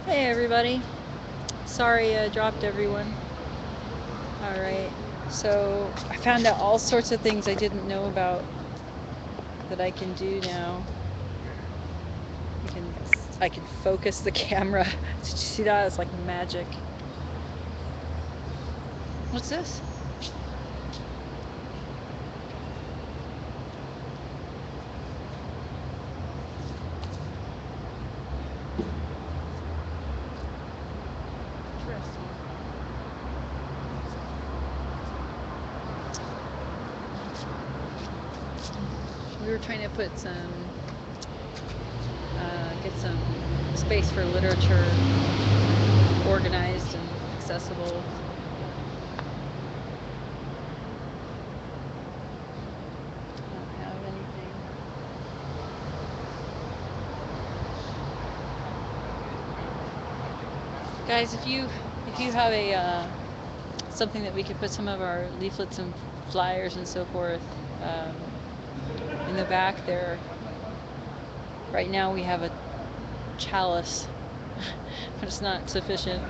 Hey everybody. Sorry I dropped everyone. Alright, so I found out all sorts of things I didn't know about that I can do now. I can, I can focus the camera. Did you see that? It's like magic. What's this? Interesting. We were trying to put get some space for literature organized and accessible. I don't have anything. Guys, if you have a something that we could put some of our leaflets and flyers and so forth in the back there. Right now we have a chalice, but it's not sufficient.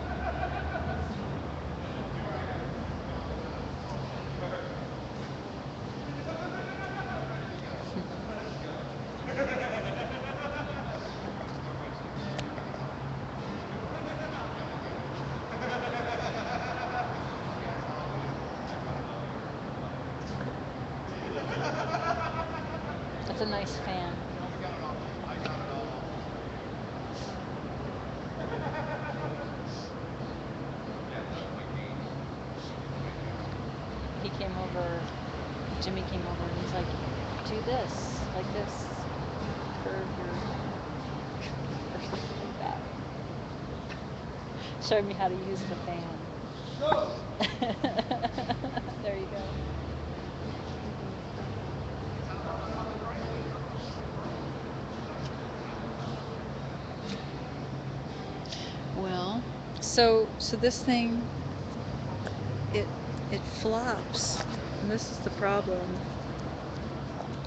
That's a nice fan. He came over, Jimmy came over and he's like, do this, like this, curve your, or something like that. Showed me how to use the fan. There you go. Well, so this thing, it flops, and this is the problem.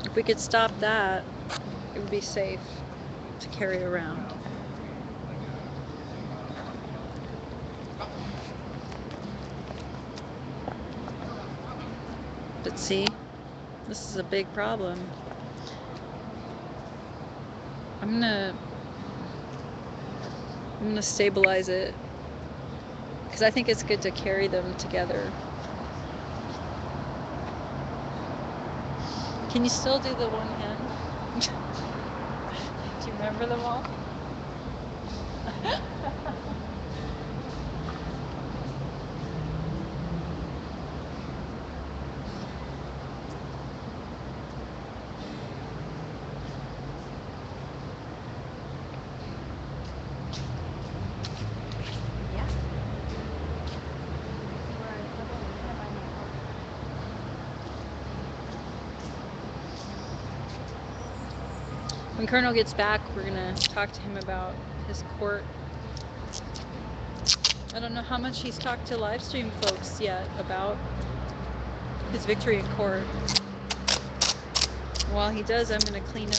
If we could stop that, it would be safe to carry around. But see, this is a big problem. I'm gonna stabilize it because I think it's good to carry them together. Can you still do the one hand? Do you remember them all? When Kernel gets back, we're gonna talk to him about his court. I don't know how much he's talked to live stream folks yet about his victory in court. While he does, I'm gonna clean up.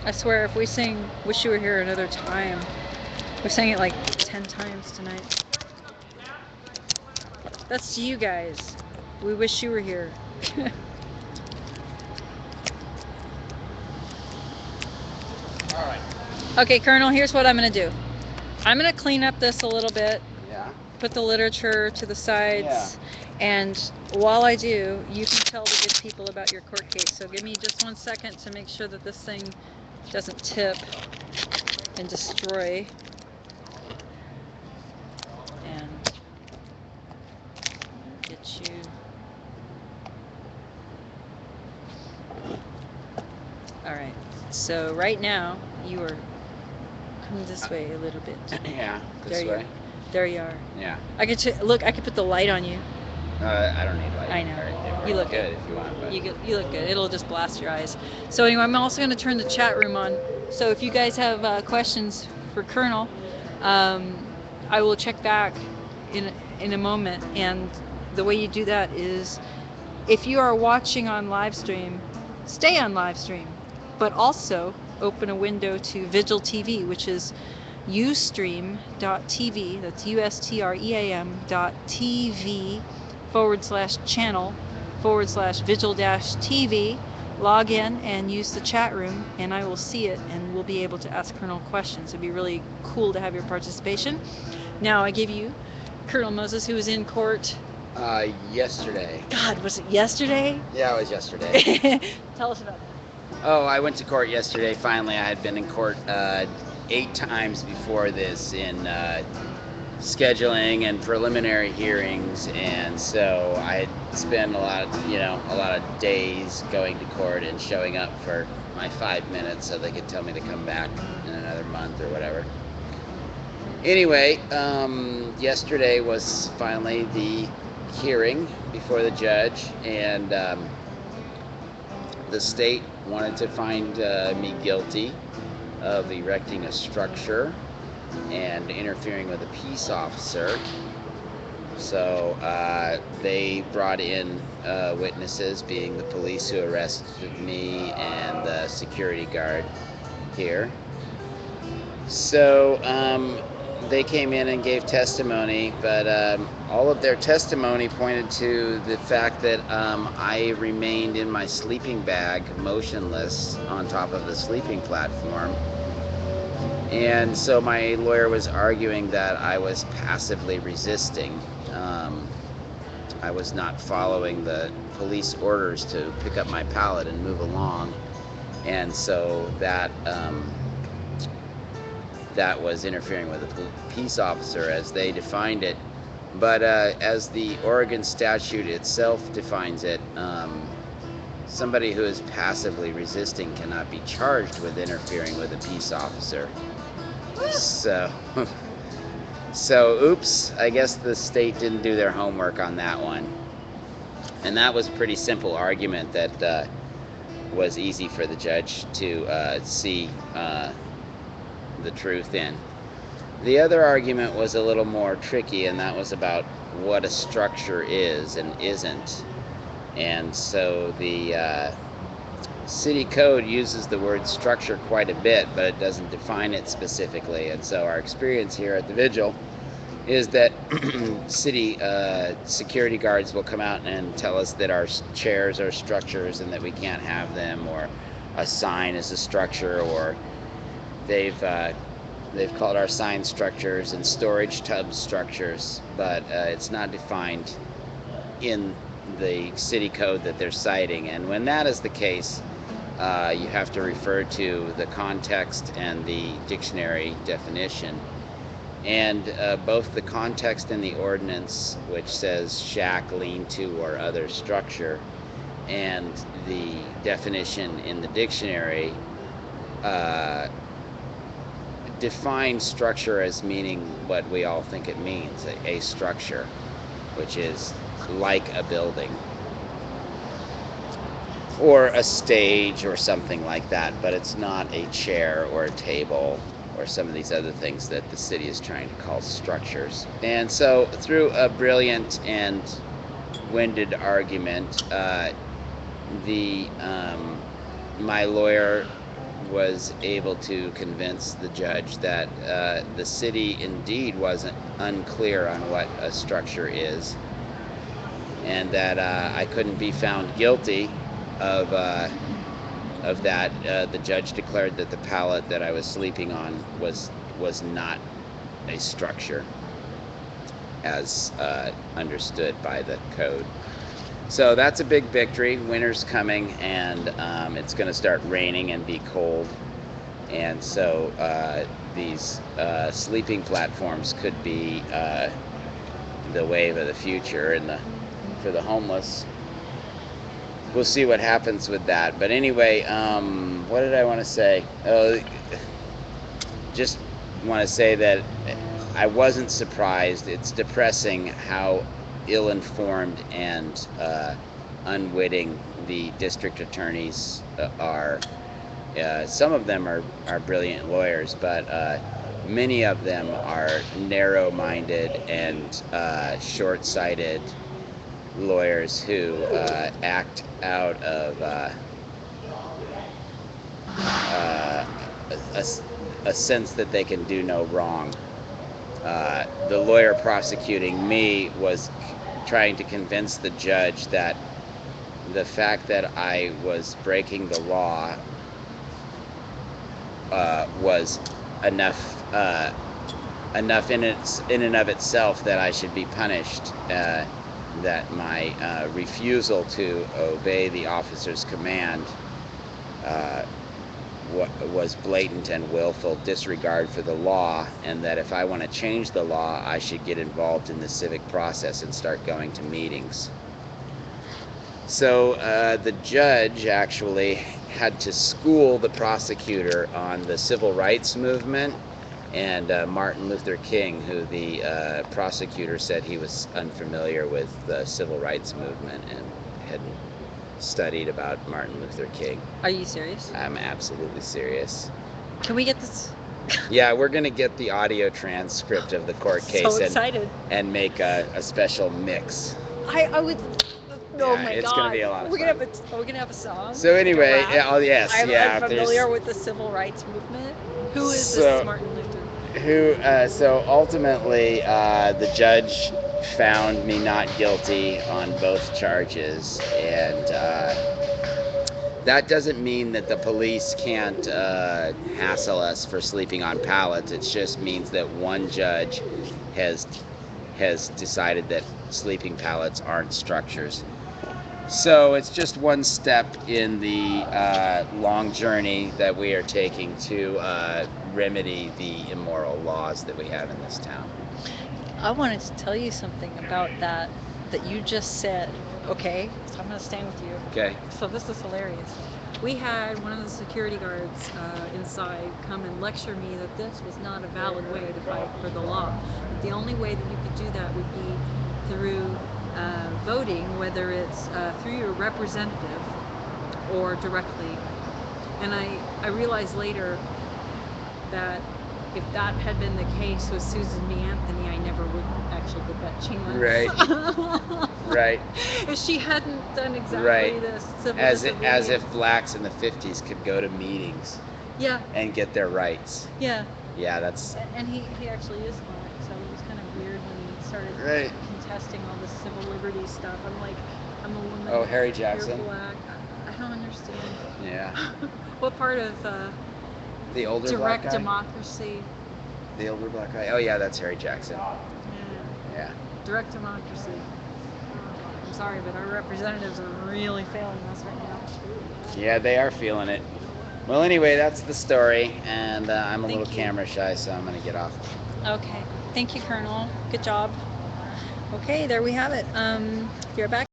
I swear, if we sing "Wish You Were Here" another time, we sang it like 10 times tonight. That's to you guys. We wish you were here. Alright. Okay, Colonel, here's what I'm going to do. I'm going to clean up this a little bit. Yeah. Put the literature to the sides. Yeah. And while I do, you can tell the good people about your court case. So give me just 1 second to make sure that this thing doesn't tip and destroy. And get you. Alright, so right now you are coming this way a little bit. Yeah, this way. There you are. Yeah. I could look. I could put the light on you. I don't need light. I know. Or You look good if you want. But. You look good. It'll just blast your eyes. So anyway, I'm also going to turn the chat room on. So if you guys have questions for Colonel, I will check back in a moment. And the way you do that is, if you are watching on live stream, stay on live stream, but also open a window to Vigil TV, which is ustream.tv, that's ustream.tv/channel/vigil-TV. Log in and use the chat room, and I will see it, and we'll be able to ask Colonel questions. It'd be really cool to have your participation. Now I give you Colonel Moses, who was in court. Yesterday. God, was it yesterday? Yeah, it was yesterday. Tell us about that. Oh, I went to court yesterday. Finally, I had been in court 8 times before this in scheduling and preliminary hearings, and so I had spent a lot of days going to court and showing up for my 5 minutes so they could tell me to come back in another month or whatever. Anyway, yesterday was finally the hearing before the judge, and the state wanted to find me guilty of erecting a structure and interfering with a peace officer. So they brought in witnesses, being the police who arrested me and the security guard here. So they came in and gave testimony, but all of their testimony pointed to the fact that I remained in my sleeping bag, motionless, on top of the sleeping platform. And so my lawyer was arguing that I was passively resisting. I was not following the police orders to pick up my pallet and move along, and so that was interfering with the peace officer as they defined it. But as the Oregon statute itself defines it, somebody who is passively resisting cannot be charged with interfering with a peace officer. So oops, I guess the state didn't do their homework on that one. And that was a pretty simple argument that was easy for the judge to see the truth in. The other argument was a little more tricky, and that was about what a structure is and isn't. And so the city code uses the word structure quite a bit, but it doesn't define it specifically. And so our experience here at the Vigil is that city security guards will come out and tell us that our chairs are structures and that we can't have them, or a sign is a structure, or they've called our sign structures and storage tub structures, but it's not defined in the city code that they're citing. And when that is the case, you have to refer to the context and the dictionary definition. And both the context in the ordinance, which says shack, lean-to, or other structure, and the definition in the dictionary define structure as meaning what we all think it means, a structure, which is like a building or a stage or something like that, but it's not a chair or a table or some of these other things that the city is trying to call structures. And so through a brilliant and winded argument, my lawyer was able to convince the judge that the city indeed wasn't unclear on what a structure is, and that I couldn't be found guilty of that. The judge declared that the pallet that I was sleeping on was not a structure as understood by the code. So that's a big victory. Winter's coming, and it's going to start raining and be cold. And so these sleeping platforms could be the wave of the future for the homeless. We'll see what happens with that. But anyway, what did I want to say? Just want to say that I wasn't surprised. It's depressing how ill-informed and unwitting the district attorneys are. Some of them are brilliant lawyers, but many of them are narrow-minded and short-sighted lawyers who act out of a sense that they can do no wrong. The lawyer prosecuting me was trying to convince the judge that the fact that I was breaking the law was enough enough in and of itself that I should be punished. That my refusal to obey the officer's command was blatant and willful disregard for the law, and that if I want to change the law, I should get involved in the civic process and start going to meetings. So the judge actually had to school the prosecutor on the civil rights movement and Martin Luther King, who the prosecutor said he was unfamiliar with the civil rights movement and hadn't studied about Martin Luther King. Are you serious? I'm absolutely serious. Can we get this? Yeah, we're going to get the audio transcript of the court case So excited. and make a special mix. I would. Oh Yeah, my it's god. gonna be a lot of we're fun. We're gonna have a song. So anyway, like a rap? yes, I'm yeah. unfamiliar with the civil rights movement. Who is So- this Martin Luther? So ultimately, the judge found me not guilty on both charges, and that doesn't mean that the police can't hassle us for sleeping on pallets. It just means that one judge has decided that sleeping pallets aren't structures. So it's just one step in the long journey that we are taking to remedy the immoral laws that we have in this town. I wanted to tell you something about that you just said. Okay, so I'm gonna stand with you. Okay. So this is hilarious. We had one of the security guards inside come and lecture me that this was not a valid way to fight for the law. The only way that you could do that would be through voting, whether it's through your representative or directly. And I realized later that if that had been the case with Susan B. Anthony, I never would actually get that chance. Right. Right. If she hadn't done exactly Right. this civil As disobedience. if blacks in the 50s could go to meetings Yeah, and get their rights. yeah. Yeah, that's And he actually is black, so it was kind of weird when he started right. contesting all this civil liberties stuff. I'm like, I'm a woman. Oh, Harry You're Jackson. black. I don't understand. Yeah. What part of The older direct black guy. democracy? The older black guy. Oh yeah, that's Harry Jackson. Yeah, Yeah. direct democracy. I'm sorry, but our representatives are really failing us right now. Yeah, they are feeling it. Well, anyway, that's the story, and I'm a Thank little you. camera shy, so I'm gonna get off. Okay. Thank you, Colonel. Good job. Okay, there we have it. If you're back.